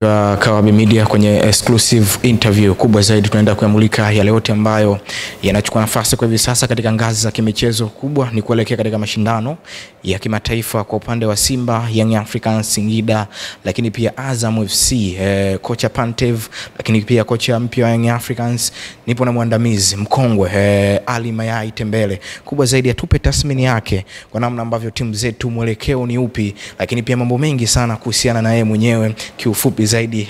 Kawabe Media kwenye exclusive interview kubwa zaidi, tunaenda kuyamulika yale yote ambayo yanachukua nafasi kwa hivi sasa katika ngazi za kimichezo kubwa, ni kuelekea katika mashindano ya kimataifa kwa upande wa Simba, Young Africans, Singida, lakini pia Azam FC, kocha Pantev, lakini pia kocha mpya wa Young Africans, nipo na mwandamizi mkongwe Ali Mayai Tembele. Kubwa zaidi atupe tathmini yake kwa namna ambavyo timu zetu mwelekeo ni upi, lakini pia mambo mengi sana kuhusiana na yeye mwenyewe kiufupi zaidi.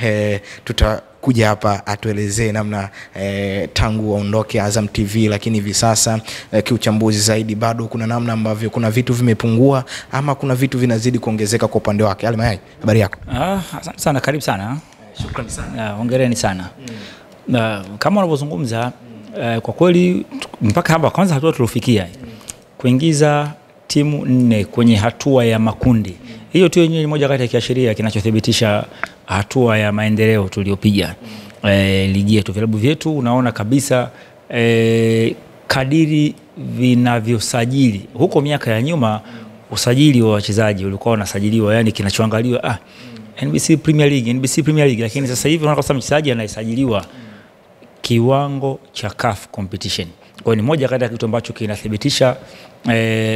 Tutakuja hapa atuelezee namna tangu waondoke Azam TV, lakini hivi sasa kiuchambuzi zaidi bado kuna namna ambavyo kuna vitu vimepungua ama kuna vitu vinazidi kuongezeka kwa upande wake. Ali Mayai, habari yako? Asante sana, karibu sana. Shukrani sana. Hongereni sana. Kama unavyozungumza, kwa kweli mpaka hapa kwanza hatua tulofikia kuingiza timu 4 kwenye hatua ya makundi. Hiyo tu yenyewe ni moja kati ya kiashiria kinachothibitisha hatua ya maendeleo tuliyopiga ligi yetu. Vilabu vyetu unaona kabisa kadiri vinavyosajili. Huko miaka ya nyuma usajili wa wachezaji ulikuwa unasajiliwa, yani kinachoangaliwa NBC Premier League, lakini sasa hivi unaona kama mchezaji anayesajiliwa kiwango cha CAF competition. Kwa hiyo ni moja kati ya kitu ambacho kinathibitisha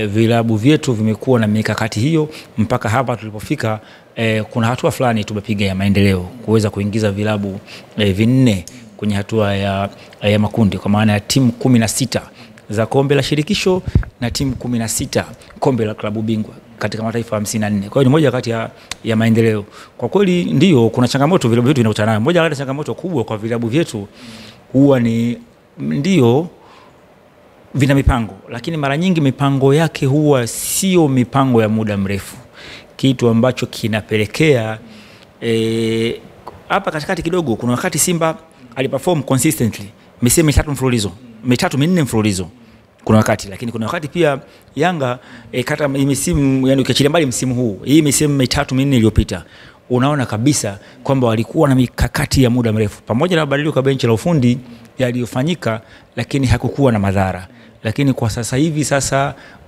vilabu vyetu vimekuwa na mikakati hiyo mpaka hapa tulipofika. Kuna hatua fulani tumepiga ya maendeleo kuweza kuingiza vilabu 4 kwenye hatua ya makundi, kwa maana ya timu 16 za kombe la shirikisho na timu 16 kombe la klabu bingwa katika mataifa 54. Kwa hiyo ni moja kati ya maendeleo. Kwa kweli ndio kuna changamoto vilabu vyetu vinakutana nayo. Moja kati ya changamoto kubwa kwa vilabu vyetu huwa ni ndio vina mipango, lakini mara nyingi mipango yake huwa sio mipango ya muda mrefu, kitu ambacho kinapelekea hapa katikati kidogo. Kuna wakati Simba aliperform consistently misimu 3 minne mfululizo kuna wakati, lakini kuna wakati pia Yanga kata misimu, yani ukiachilia mbali msimu huu, hii misimu 3 minne iliyopita, unaona kabisa kwamba walikuwa na mikakati ya muda mrefu pamoja na mabadiliko ya benchi la ufundi yaliyofanyika, lakini hakukuwa na madhara. Lakini kwa sasa hivi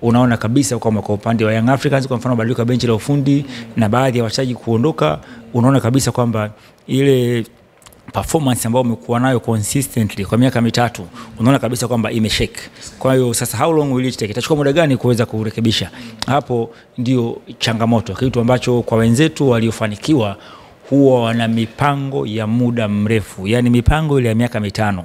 unaona kabisa kwamba kwa upande wa Young Africans, kwa mfano mabadiliko ya benchi la ufundi na baadhi ya wachezaji kuondoka, unaona kabisa kwamba ile performance ambayo umekuwa nayo consistently kwa miaka 3 unaona kabisa kwamba imeshake. Kwa hiyo sasa how long will it take? Itachukua muda gani kuweza kurekebisha? Hapo ndio changamoto, kitu ambacho kwa wenzetu waliofanikiwa huwa wana mipango ya muda mrefu, yani mipango ile ya miaka 5,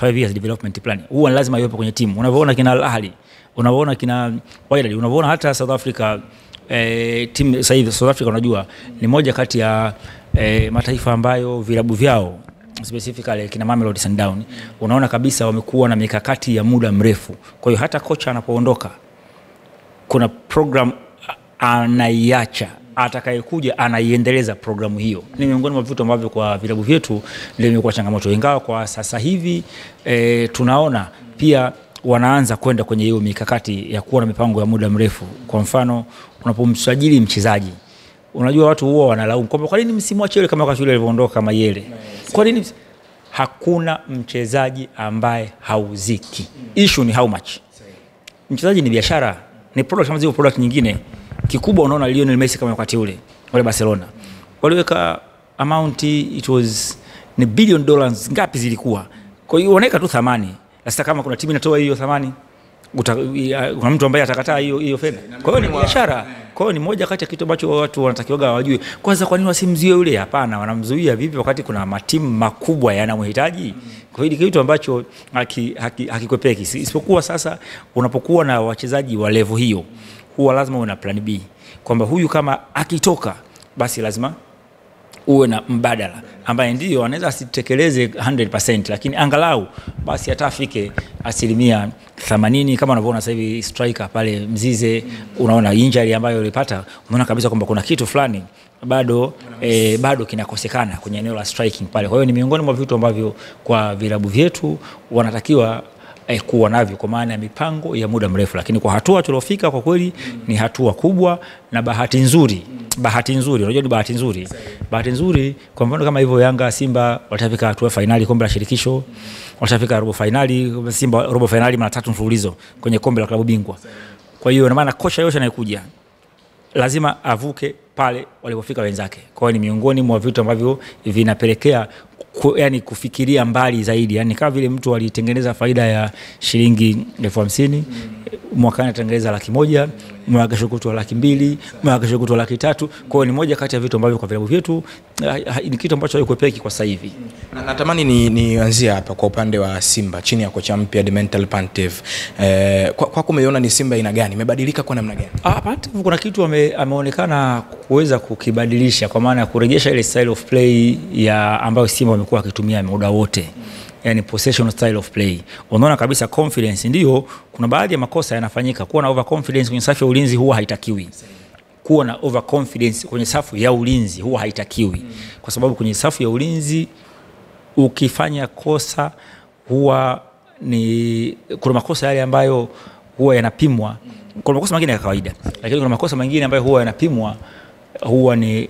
5 years development plan huwa lazima iwepo kwenye timu. Unavyoona kina Al Ahly, unavyoona kina Wydad, unavyoona hata South Africa, team sasa hivi South Africa unajua ni moja kati ya mataifa ambayo vilabu vyao specifically kina Mamelodi Sundowns unaona kabisa wamekuwa na mikakati ya muda mrefu. Kwa hiyo hata kocha anapoondoka kuna program anaiacha, atakayekuja anaiendeleza programu hiyo. Ni miongoni mwa vitu ambavyo kwa vilabu vyetu ndio imekuwa changamoto, ingawa kwa sasa hivi tunaona pia wanaanza kwenda kwenye hiyo mikakati ya kuwa na mipango ya muda mrefu. Kwa mfano unapomsajili mchezaji, unajua watu huwa wanalaumu kwamba kwa nini msimwache yule kama wakati yule alivyoondoka kama Yele. Kwa nini? Hakuna mchezaji ambaye hauziki. Issue ni how much. Mchezaji ni biashara, ni product kama zile product nyingine. Kikubwa unaona Lionel Messi kama wakati ule wale Barcelona waliweka amount, it was ni $1 billion ngapi zilikuwa. Kwa hiyo wanaweka tu thamani. Sasa kama kuna timu inatoa hiyo thamani, kuna mtu ambaye atakataa hiyo fedha. Kwa hiyo ni biashara. Kwa hiyo ni moja kati ya kitu ambacho watu wanatakiwa wajue. Kwanza kwa nini wasimzuie yule? Hapana, wanamzuia vipi wakati kuna matimu makubwa yanamhitaji? Kwa hiyo kitu ambacho hakikwepeki. Isipokuwa sasa unapokuwa na wachezaji wa level hiyo, huwa lazima uwe na plan B, kwamba huyu kama akitoka basi lazima uwe na mbadala ambaye ndio anaweza asitekeleze 100%, lakini angalau basi atafike 80%. Kama unavyoona sasa hivi striker pale Mzize, unaona injury ambayo alipata, unaona kabisa kwamba kuna kitu fulani bado kinakosekana kwenye eneo la striking pale. Kwa hiyo ni miongoni mwa vitu ambavyo kwa vilabu vyetu wanatakiwa kuwa navyo kwa maana ya mipango ya muda mrefu. Lakini kwa hatua tulofika kwa kweli ni hatua kubwa na bahati nzuri, unajua ni bahati nzuri kwa mfano kama hivyo Yanga Simba watafika hatua finali kombe la shirikisho, watafika robo finali, Simba robo finali mara 3 mfululizo kwenye kombe la klabu bingwa. Kwa hiyo na maana kocha yote anayekuja lazima avuke pale walipofika wenzake. Kwa hiyo ni miongoni mwa vitu ambavyo vinapelekea yani kufikiria mbali zaidi. Yani kama vile mtu alitengeneza faida ya shilingi 50,000, mwakani atengeneza 100,000, mwaka kesho kutwa 200,000, mwaka kesho kutwa 300,000. Kwa hiyo ni moja kati ya vitu ambavyo kwa vilabu vyetu ni kitu ambacho haikuepeki kwa sasa hivi. Na natamani nianzie hapa kwa upande wa Simba chini ya kocha mpya Dimitri Pantev. Kwa kumeona ni Simba ina gani? Imebadilika kwa namna gani? Pantev kuna kitu ameonekana kuweza kukibadilisha, kwa maana ya kurejesha ile style of play ya ambayo Simba wamekuwa wakitumia muda wote. Yani possession style of play. Unaona kabisa confidence, ndio kuna baadhi ya makosa yanafanyika. Kuwa na overconfidence kwenye safu ya ulinzi huwa haitakiwi. Kuwa na overconfidence kwenye safu ya ulinzi huwa haitakiwi. Kwa sababu kwenye safu ya ulinzi ukifanya kosa huwa ni kuna makosa yale ambayo huwa yanapimwa. Kuna makosa mengine ya kawaida, lakini kuna makosa mengine ambayo huwa yanapimwa huwa ni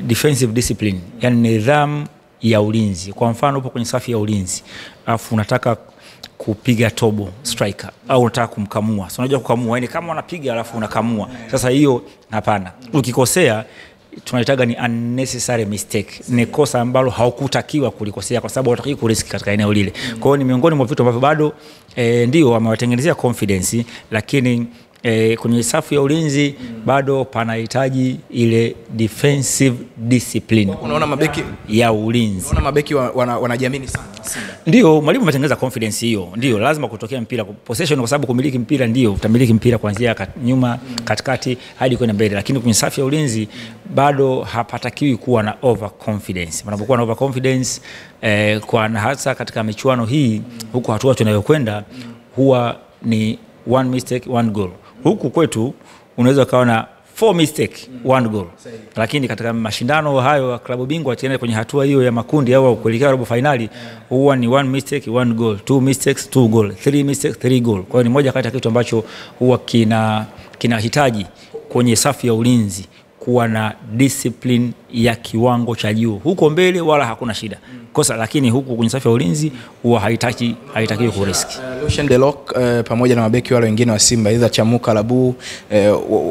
defensive discipline, yani nidhamu ya ulinzi. Kwa mfano upo kwenye safu ya ulinzi afu unataka kupiga tobo striker au unataka kumkamua. So unajua kukamua, yani kama unapiga alafu unakamua. Sasa hiyo hapana. Ukikosea tunaitaga ni unnecessary mistake. Ni kosa ambalo haukutakiwa kulikosea kwa sababu hutaki kurisk katika eneo lile. Kwa hiyo ni miongoni mwa vitu ambavyo bado ndio wamewatengenezea confidence, lakini kwenye safu ya ulinzi bado panahitaji ile defensive discipline. Unaona mabeki ya ulinzi. Unaona mabeki wanajiamini sana. Ndio mwalimu ametengeneza confidence hiyo. Ndio lazima kutokea mpira possession, kwa sababu kumiliki mpira ndio utamiliki mpira kuanzia nyuma, katikati hadi kwenda mbele, lakini kwenye safu ya ulinzi bado hapatakiwi kuwa na overconfidence. Unapokuwa na overconfidence kwa hasa katika michuano hii huko hatua tunayokwenda huwa ni one mistake one goal. Huku kwetu unaweza kaona 4 mistake 1 goal. Lakini katika mashindano hayo ya klabu bingwa tena kwenye hatua hiyo ya makundi au kuelekea robo finali huwa ni 1 mistake 1 goal, 2 mistakes 2 goal, 3 mistakes 3 goal. Kwa hiyo ni moja kati ya kitu ambacho huwa kinahitaji kwenye safu ya ulinzi kuwa na discipline ya kiwango cha juu. Huko mbele wala hakuna shida kosa, lakini huku kwenye safu ya ulinzi huwa haitakiwi kurisk. Lucien Delok pamoja na mabeki wale wengine wa Simba hizo Chamuka Labu,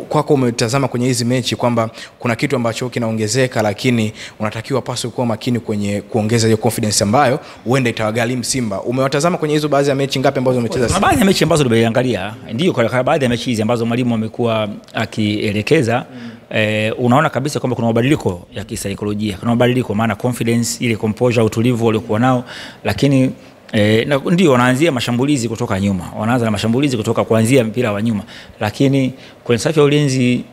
kwako umetazama kwenye hizi mechi kwamba kuna kitu ambacho kinaongezeka, lakini unatakiwa paswe kuwa makini kwenye kuongeza hiyo confidence ambayo huenda itawagharimu Simba. Umewatazama kwenye hizo baadhi ya mechi ngapi ambazo umecheza? Kuna baadhi ya mechi ambazo tumeangalia, ndio kwa baadhi ya mechi hizi ambazo mwalimu amekuwa akielekeza, unaona kabisa kwamba kuna mabadiliko ya kisaikolojia. Kuna mabadiliko maana confidence ile composure utulivu waliokuwa nao, lakini ndio wanaanzia mashambulizi kutoka nyuma. Wanaanza na mashambulizi kutoka kuanzia mpira wa nyuma, lakini kwenye safu ya ulinzi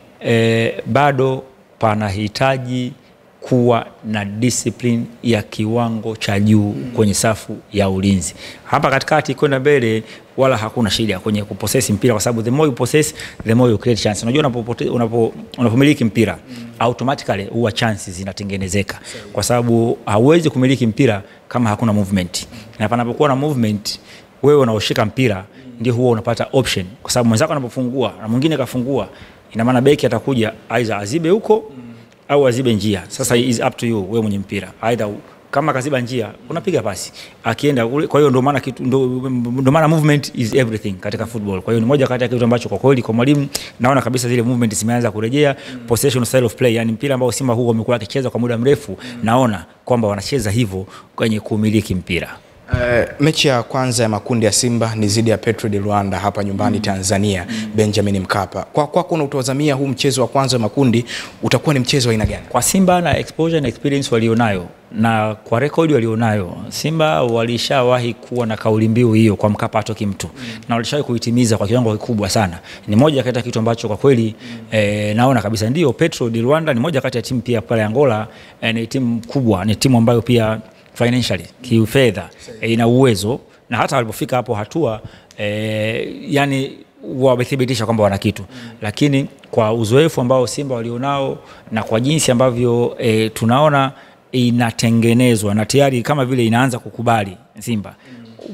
bado panahitaji kuwa na discipline ya kiwango cha juu kwenye safu ya ulinzi. Hapa katikati kwenda mbele wala hakuna shida kwenye kupossess mpira, kwa sababu the more you possess the more you create chance. Unajua unapomiliki mpira automatically huwa chances zinatengenezeka, kwa sababu hauwezi kumiliki mpira kama hakuna movement. Na panapokuwa na movement wewe unaoshika mpira ndio huwa unapata option, kwa sababu mwenzako anapofungua na mwingine kafungua, ina maana beki atakuja aidha azibe huko au azibe njia. Sasa is up to you wewe mwenye mpira. Aidha kama kaziba njia unapiga pasi akienda. Kwa hiyo ndio maana movement is everything katika football. Kwa hiyo ni moja kati ya kitu ambacho kwa kweli kwa mwalimu naona kabisa zile movement zimeanza kurejea. Possession style of play, yani mpira ambao Simba huo wamekuwa wakicheza kwa muda mrefu, naona kwamba wanacheza hivyo kwenye kumiliki mpira. Mechi ya kwanza ya makundi ya Simba ni zidi ya Petro de Luanda hapa nyumbani Tanzania, Benjamin Mkapa. Kwa kuna utazamia huu mchezo wa kwanza wa makundi utakuwa ni mchezo wa aina gani? Kwa Simba na exposure na experience walionayo na kwa record walionayo, Simba walishawahi kuwa na kauli mbiu hiyo kwa Mkapa atoki mtu, na walishawahi kuitimiza kwa kiwango kikubwa sana. Ni moja kati ya kitu ambacho kwa kweli naona kabisa ndio Petro de Luanda ni moja kati ya timu pia pale Angola, ni timu kubwa, ni timu ambayo pia financially kifedha ina uwezo, na hata walipofika hapo hatua yani wamethibitisha kwamba wana kitu. Lakini kwa uzoefu ambao Simba walionao na kwa jinsi ambavyo tunaona inatengenezwa na tayari kama vile inaanza kukubali Simba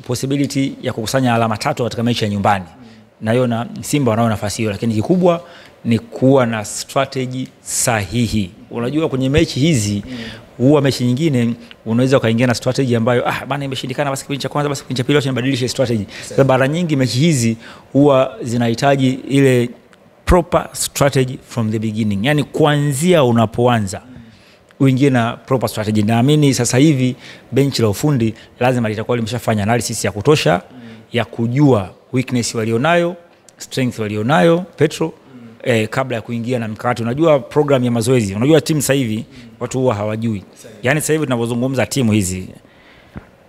possibility ya kukusanya alama 3 katika mechi ya nyumbani, naiona Simba wanao nafasi hiyo. Lakini kikubwa ni kuwa na strategy sahihi. Unajua kwenye mechi hizi huwa mechi nyingine unaweza kaingia na strategy ambayo bana imeshindikana, basi kipindi cha kwanza, basi kipindi cha pili acha nibadilishe strategy. Sababu mara nyingi mechi hizi huwa zinahitaji ile proper strategy from the beginning, yani kuanzia unapoanza uingie na proper strategy. Naamini sasa hivi benchi la ufundi lazima litakuwa limeshafanya analysis ya kutosha ya kujua weakness walionayo, strength walionayo Petro kabla ya kuingia na mkakati. Unajua program ya mazoezi, unajua timu sasa hivi watu huwa hawajui. Yani sasa hivi tunapozungumza timu hizi,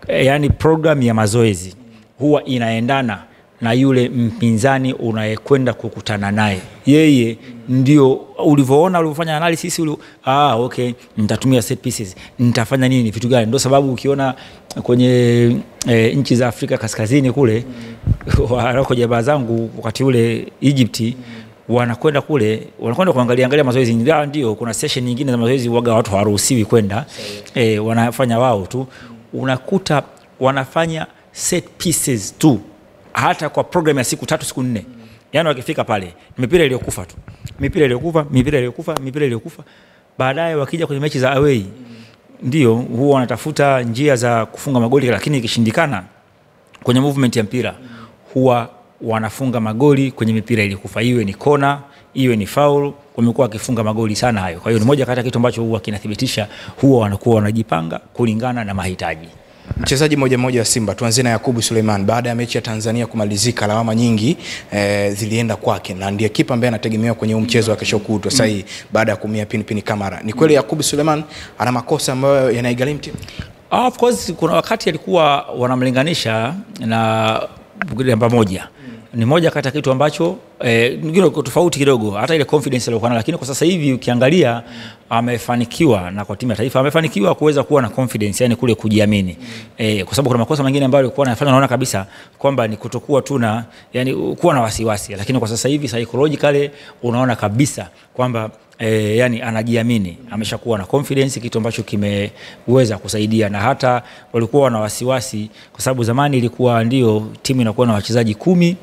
yani program ya mazoezi huwa inaendana na yule mpinzani unayekwenda kukutana naye. Yeye ndio ulivyoona ulivyofanya analysis okay, nitatumia set pieces, nitafanya nini, vitu gani. Ndio sababu ukiona kwenye nchi za Afrika Kaskazini kule wako jamaa zangu wakati ule Egypt, wanakwenda kule, wanakwenda kuangalia mazoezi. Ndio kuna session nyingine za mazoezi waga watu hawaruhusiwi kwenda, wanafanya wao tu. Unakuta wanafanya set pieces tu, hata kwa program ya siku 3 siku 4. Yani wakifika pale mipira iliyokufa tu, mipira iliyokufa. Baadaye wakija kwenye mechi za away, ndio huwa wanatafuta njia za kufunga magoli, lakini ikishindikana kwenye movement ya mpira huwa wanafunga magoli kwenye mipira iliyokufa, iwe ni kona, iwe ni foul. Wamekuwa wakifunga magoli sana hayo. Kwa hiyo ni moja kati ya kitu ambacho huwa kinathibitisha huwa wanakuwa wanajipanga kulingana na mahitaji. Mchezaji mmoja wa Simba, tuanze na Yakubu Suleiman. Baada ya mechi ya Tanzania kumalizika, lawama nyingi zilienda kwake, na ndiye kipa ambaye anategemewa kwenye mchezo wa kesho kutwa sasa hivi baada ya kumia Pinpin Kamara. Ni kweli Yakubu Suleiman ana makosa ambayo yanaigharimu timu? Of course kuna wakati alikuwa wanamlinganisha na namba moja. Ni moja kati ya kitu ambacho ngine tofauti kidogo, hata ile confidence aliyokuwa nayo. Lakini kwa sasa hivi ukiangalia amefanikiwa, na kwa timu ya taifa amefanikiwa kuweza kuwa na confidence, yani kule kujiamini. Kwa sababu kuna makosa mengine ambayo alikuwa anafanya, naona kabisa kwamba ni kutokuwa tu na, yani kuwa na wasiwasi. Lakini kwa sasa hivi psychologically unaona kabisa kwamba yani anajiamini, ameshakuwa na confidence, kitu ambacho kimeweza kusaidia. Na hata walikuwa na wasiwasi kwa sababu zamani ilikuwa ndio timu inakuwa na wachezaji 10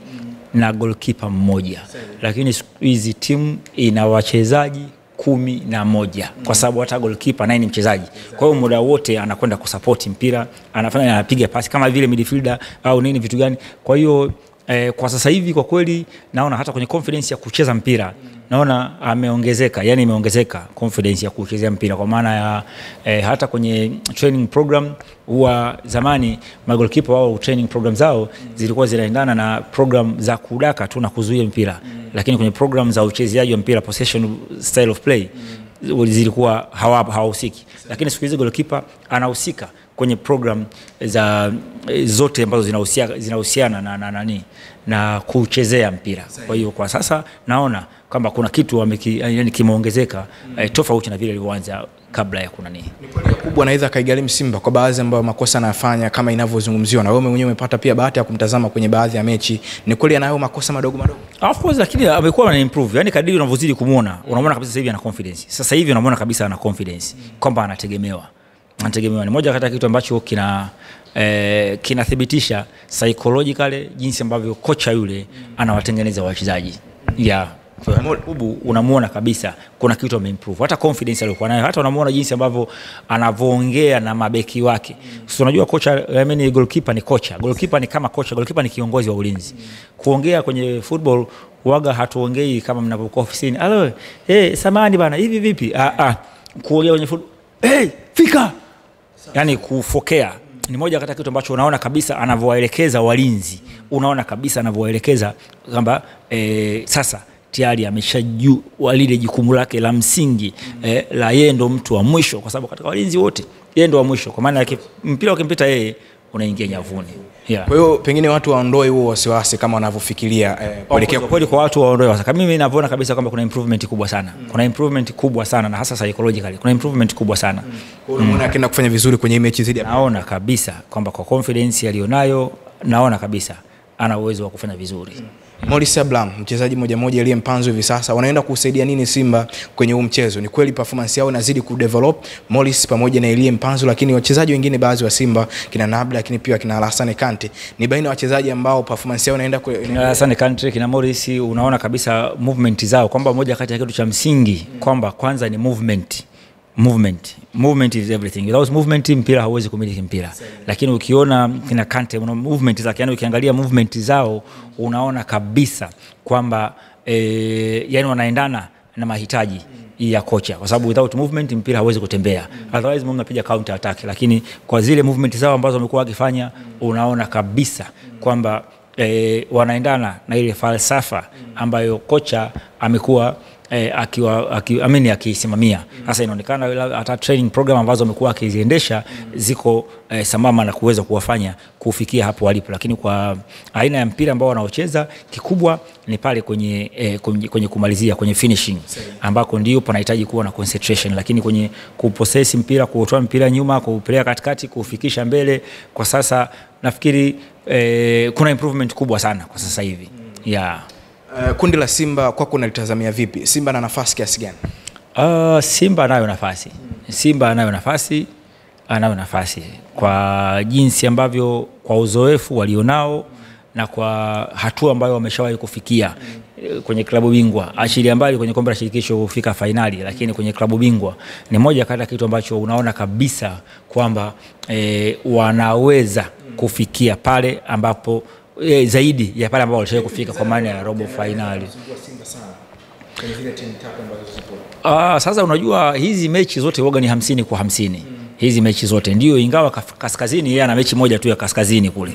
na goalkeeper mmoja, lakini hizi timu ina wachezaji 11 kwa sababu hata goalkeeper naye ni mchezaji. Kwa hiyo muda wote anakwenda kusupport mpira, anafanya, anapiga pasi kama vile midfielder au nini, vitu gani. Kwa hiyo kwa sasa hivi kwa kweli naona hata kwenye confidence ya kucheza mpira naona ameongezeka, yani imeongezeka confidence ya kuchezea mpira, kwa maana ya hata kwenye training program huwa zamani magolikipa wao training program zao zilikuwa zinaendana na program za kudaka tu na kuzuia mpira, lakini kwenye program za uchezaji wa mpira, possession style of play, zilikuwa hawahusiki. Lakini siku hizi goalkeeper anahusika kwenye program za zote ambazo zinahusiana na nani, na kuchezea mpira. Kwa hiyo kwa sasa naona kwamba kuna kitu yani kimeongezeka tofauti na vile ilivyoanza kabla ya kuna nini. Ni kweli kubwa anaweza kaigharimu Simba kwa baadhi ambao makosa anafanya kama inavyozungumziwa, na wewe mwenyewe umepata pia bahati ya kumtazama kwenye baadhi ya mechi. Ni kweli anayo makosa madogo? Of course, lakini amekuwa ana improve. Yani kadiri unavyozidi kumuona, unamuona kabisa sasa hivi ana confidence. Sasa hivi unamuona kabisa ana confidence kwamba anategemewa. Ni moja kati ya kitu ambacho kinathibitisha psychologically jinsi ambavyo kocha yule anawatengeneza wachezaji. Unamuona kabisa kuna kitu ameimprove, hata confidence aliyokuwa nayo, hata unamuona jinsi ambavyo anavoongea na mabeki wake. So unajua kocha, goalkeeper ni kocha, goalkeeper ni kama kocha, goalkeeper ni kiongozi wa ulinzi. Kuongea kwenye football waga hatuongei kama mnapokuwa ofisini, samani bana hivi vipi, kuongea kwenye football, fika, yani kufokea. Ni moja kati ya kitu ambacho unaona kabisa anavyowaelekeza walinzi, unaona kabisa anavyowaelekeza kwamba sasa tayari ameshajua lile jukumu lake la msingi, la yeye ndo mtu wa mwisho, kwa sababu katika walinzi wote yeye ndo wa mwisho, kwa maana mpira ukimpita yeye unaingia nyavuni. Kwa hiyo pengine watu waondoe huo wasiwasi kama wanavyofikiria kuelekea kweli, kwa watu waondoe wasiwasi. Kama mimi ninaona kabisa kwamba kuna improvement kubwa sana. Kuna improvement kubwa sana, na hasa psychologically kuna improvement kubwa sana. Unaona akienda kufanya vizuri kwenye mechi zidi, naona kabisa kwamba kwa confidence alionayo, naona kabisa ana uwezo wa kufanya vizuri. Morris Abraham, mchezaji mmoja aliye mpanzo hivi sasa, wanaenda kusaidia nini Simba kwenye huu mchezo? Ni kweli performance yao inazidi kudevelop Morris pamoja na Elie Mpanzo, lakini wachezaji wengine baadhi wa Simba kina Nabla, lakini pia kina Alassane Kante, ni baina ya wachezaji ambao performance yao inaenda kina Alassane Kante, kina Morris, unaona kabisa movement zao, kwamba moja kati ya kitu cha msingi kwamba kwanza ni movement is everything. Without movement mpira hauwezi kumiliki mpira. Lakini ukiona kina Kante, una movement zake, yani ukiangalia movement zao unaona kabisa kwamba yani wanaendana na mahitaji ya kocha, kwa sababu without movement mpira hauwezi kutembea. Otherwise mnapiga counter attack, lakini kwa zile movement zao ambazo wamekuwa wakifanya unaona kabisa kwamba wanaendana na ile falsafa ambayo kocha amekuwa akisimamia. Sasa inaonekana hata training program ambazo amekuwa akiziendesha ziko sambamba na kuweza kuwafanya kufikia hapo walipo, lakini kwa aina ya mpira ambao wanaocheza kikubwa ni pale kwenye kumalizia, kwenye finishing ambako ndio panahitaji kuwa na concentration, lakini kwenye kupossess mpira, kutoa mpira nyuma, kupeleka katikati, kufikisha mbele, kwa sasa nafikiri kuna improvement kubwa sana kwa sasa hivi. Kundi la Simba kwako unalitazamia vipi? Simba na nafasi kiasi gani? Simba anayo nafasi. Simba anayo nafasi kwa jinsi ambavyo, kwa uzoefu walionao na kwa hatua ambayo wameshawahi kufikia kwenye klabu bingwa. Achilia mbali kwenye kombe la shirikisho kufika finali, lakini kwenye klabu bingwa ni moja kati ya kitu ambacho unaona kabisa kwamba wanaweza kufikia pale ambapo zaidi ya pale ambapo walishawahi kufika, kwa maana ya robo finali. Sasa unajua hizi mechi zote huwa ni 50 kwa 50. Hizi mechi zote ndio, ingawa kaskazini yeye ana mechi moja tu ya kaskazini kule.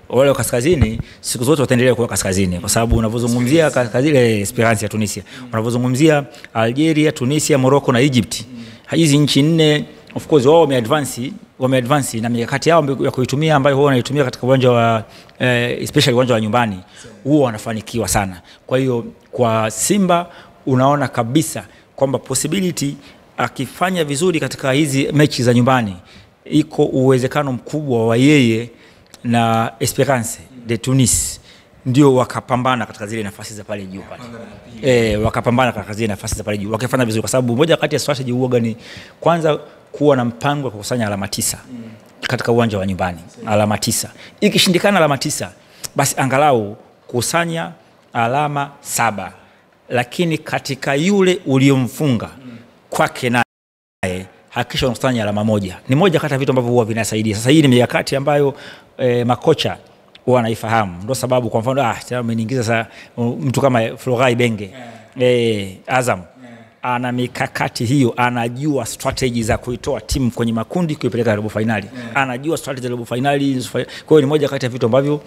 Wale wa kaskazini siku zote wataendelea kuwa kaskazini, kwa sababu unavozungumzia kaskazini Esperance ya Tunisia, unavozungumzia Algeria, Tunisia, Morocco na Egypt, hizi nchi nne of course wao wameadvance na mikakati yao ya kuitumia ambayo wao wanaitumia katika uwanja wa especially uwanja wa nyumbani, huo wanafanikiwa sana. Kwa hiyo kwa Simba unaona kabisa kwamba possibility akifanya vizuri katika hizi mechi za nyumbani, iko uwezekano mkubwa wa yeye na Esperance de Tunis ndio wakapambana katika zile nafasi za pale juu pale. Wakapambana katika zile nafasi za pale juu wakifanya vizuri, kwa sababu moja kati ya strategy huwa ni kwanza kuwa na mpango wa kukusanya alama 9 katika uwanja wa nyumbani. Alama 9. Ikishindikana alama 9, basi angalau kusanya alama 7. Lakini katika yule uliomfunga kwake naye hakikisha unakusanya alama 1. Ni moja kati ya vitu ambavyo huwa vinasaidia. Sasa hii ni mikakati ambayo makocha wanaifahamu. Ndio sababu kwa mfano ameniingiza sasa mtu kama Florai Benge Azam ana mikakati hiyo, anajua strategy za kuitoa timu kwenye makundi kuipeleka robo finali. Anajua strategy za robo finali. Kwa hiyo ni moja kati ya vitu ambavyo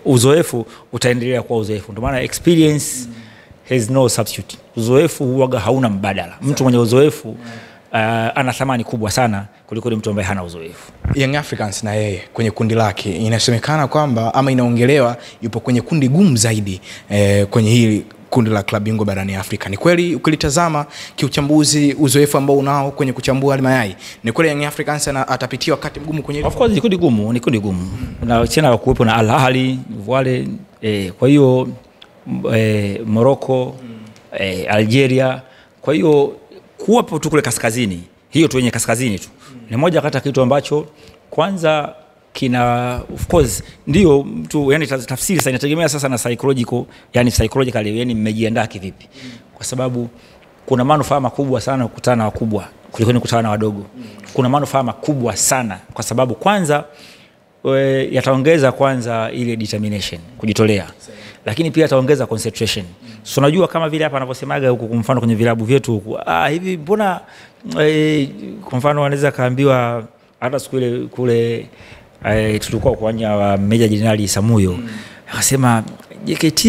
uzoefu utaendelea kuwa uzoefu. Ndio maana experience has no substitute. Uzoefu huwa hauna mbadala. Mtu mwenye uzoefu ana thamani kubwa sana kuliko mtu ambaye hana uzoefu. Young Africans na yeye kwenye kundi lake inasemekana kwamba ama inaongelewa yupo kwenye kundi gumu zaidi kwenye hili kundi la klabu bingwa barani Afrika. Ni kweli ukilitazama kiuchambuzi, uzoefu ambao unao kwenye kuchambua mayai, ni kweli Young Africans atapitia wakati mgumu kwenye Of course ni kundi gumu. Na tena kuwepo na Al Ahly wale kwa hiyo Morocco, Algeria. Kwa hiyo kuwapo tu kule kaskazini, hiyo tu yenye kaskazini tu, ni moja kati ya kitu ambacho kwanza kina of course ndio mtu, yani tafsiri sasa inategemea sasa na psychologically yani mmejiandaa kivipi, kwa sababu kuna manufaa makubwa sana kukutana na wakubwa kuliko kukutana na wadogo. Kuna manufaa makubwa sana kwa sababu kwanza yataongeza kwanza ile determination, kujitolea, lakini pia yataongeza concentration. So unajua kama vile hapa anavyosemaga huko, kwa mfano kwenye vilabu vyetu huko, hivi mbona kwa mfano anaweza kaambiwa hata siku ile kule tulikuwa kwa uwanja wa Meja Jenerali Samuyo, akasema JKT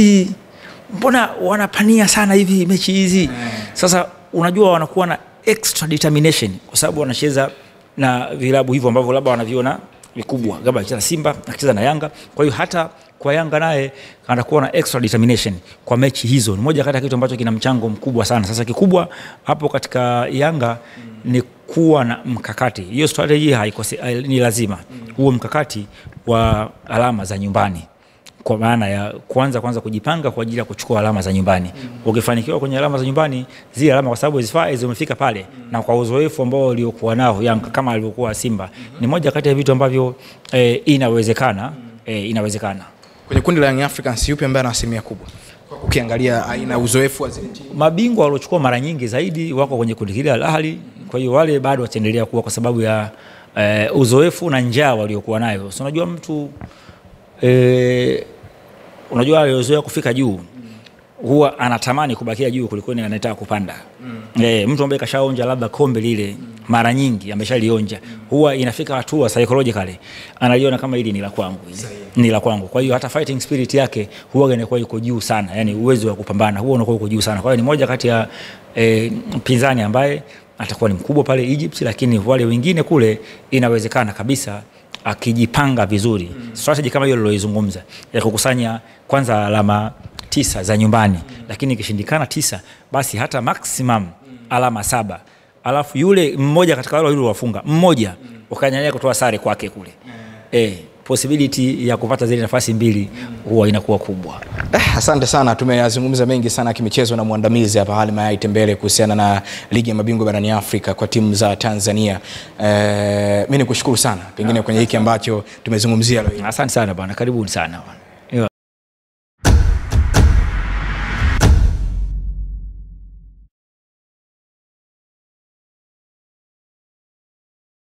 mbona wanapania sana hivi mechi hizi. Sasa unajua wanakuwa na extra determination kwa sababu wanacheza na vilabu hivyo ambavyo labda wanaviona vikubwa, kama anacheza Simba, anacheza na Yanga. Kwa hiyo hata kwa Yanga naye anakuwa na extra determination kwa mechi hizo. Ni moja kati ya kitu ambacho kina mchango mkubwa sana. Sasa kikubwa hapo katika Yanga ni kuwa na mkakati. Hiyo strategy haikosi, ni lazima huo mkakati wa alama za nyumbani, kwa maana ya kwanza kujipanga kwa ajili ya kuchukua alama za nyumbani. Ukifanikiwa kwenye alama za nyumbani, zile alama kwa sababu zimefika pale na kwa uzoefu ambao uliokuwa nao Yanga kama alivyokuwa Simba, ni moja kati ya vitu ambavyo inawezekana. Kwenye kundi la Young Africans yupi ambaye ana asilimia kubwa ukiangalia aina uzoefu wa zile timu? Mabingwa waliochukua mara nyingi zaidi wako kwenye kundi hili la Al Ahly. Kwa hiyo wale bado wataendelea kuwa kwa sababu ya uzoefu na njaa waliokuwa nayo. So unajua mtu unajua aliyozoea kufika juu huwa anatamani kubakia juu kuliko ni anataka kupanda. Mtu ambaye kashaonja labda kombe lile mara nyingi, ameshalionja, huwa inafika hatua psychologically analiona kama hili ni la kwangu, ni la kwangu. Kwa hiyo hata fighting spirit yake huwa inakuwa iko juu sana, yani uwezo wa kupambana huwa unakuwa uko juu sana. Kwa hiyo ni moja kati ya mpinzani ambaye atakuwa ni mkubwa pale Egypt, lakini wale wengine kule inawezekana kabisa akijipanga vizuri. Strategy kama hiyo niloizungumza ya kukusanya kwanza alama 9 za nyumbani, lakini ikishindikana 9 basi hata maximum alama 7. Alafu yule mmoja katika wale wafunga mmoja ukanyanya kutoa sare kwake kule. Possibility ya kupata zile nafasi 2 huwa inakuwa kubwa. Asante sana, tumeyazungumza mengi sana kimichezo na muandamizi hapa Halima Yai Tembele kuhusiana na ligi ya mabingwa barani Afrika kwa timu za Tanzania. Mimi nikushukuru sana pengine kwenye hiki ambacho tumezungumzia leo. Asante sana bwana, karibuni sana bwana.